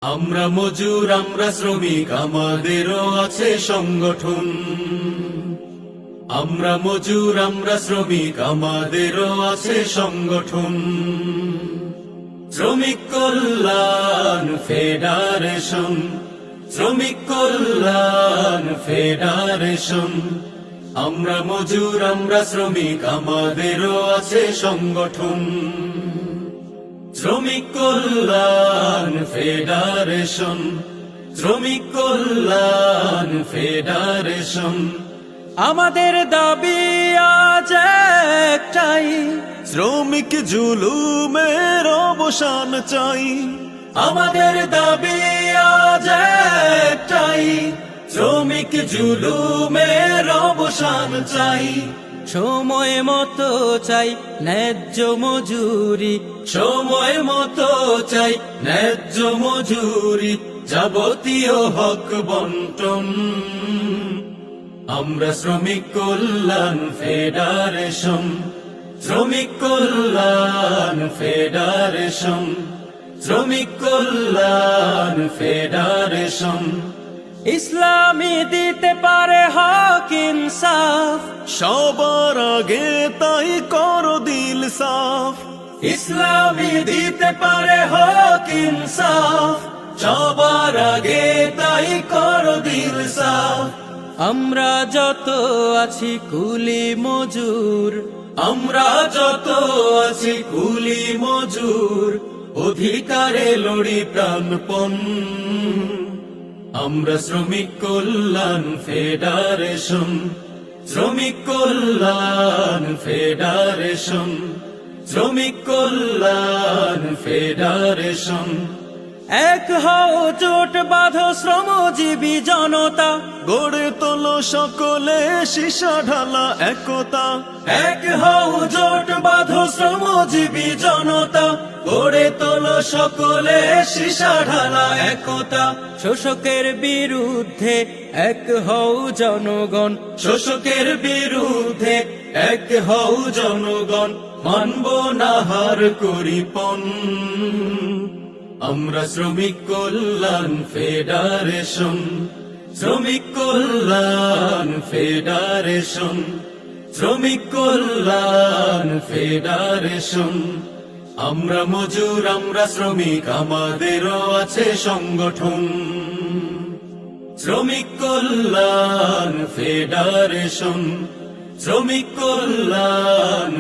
আমরা মজুর, আমরা শ্রমিক, আমাদেরও আছে সংগঠন। আমরা মজুর, আমরা শ্রমিক, আমাদেরও আছে সংগঠন। শ্রমিক কল্যাণ ফেডারেশন, শ্রমিক কল্যাণ ফেডারেশন। আমরা মজুর, আমরা শ্রমিক, আমাদেরও আছে সংগঠন। শ্রমিক কল্যাণ ফেডারেশন, শ্রমিক কল্যাণ ফেডারেশন। আমাদের দাবি আজ একটাই, শ্রমিক জুলুমের অবসান চাই। আমাদের দাবি আজ একটাই, শ্রমিক জুলুমের অবসান চাই। সময় মতো চাই ন্যায্য মজুরি, সময় মতো চাই ন্যায্য মজুরি, যাবতীয় হক বন্টন। আমরা শ্রমিক কল্যাণ ফেডারেশন, শ্রমিক কল্যাণ ফেডারেশন, শ্রমিক কল্যাণ ফেডারেশন। ইসলামী দিতে পারে হক ইনসাফ, সবার আগে তাই করো দিল সাফ। ইসলামী দিতে পারে হক ইনসাফ, সবার আগে তাই করো দিল সাফ। আমরা যত আছি কুলি মজুর, আমরা যত আছি কুলি মজুর, অধিকারে লড়ি প্রাণপণ। আমরা শ্রমিক কল্যাণ ফেডারেশন, শ্রমিক কল্যাণ ফেডারেশন, শ্রমিক কল্যাণ ফেডারেশন। এক হও জোট বাঁধো শ্রমজীবী জনতা, গড়ে তোলো সকলে সীসা ঢালা একতা। এক হও জোট বাঁধো শ্রমজীবী জনতা, গড়ে তোলো সকলে সীসা ঢালা একতা। শোষকের বিরুদ্ধে এক হও জনগণ, শোষকের বিরুদ্ধে এক হও জনগণ, মানব না হার করিপন। আমরা শ্রমিক কল্যাণ ফেডারেশন, শ্রমিক কল্যাণ ফেডারেশন, শ্রমিক কল্যাণ ফেডারেশন। আমরা মজুর, আমরা শ্রমিক, আমাদেরও আছে সংগঠন। শ্রমিক কল্যাণ ফেডারেশন, শ্রমিক কল্যাণ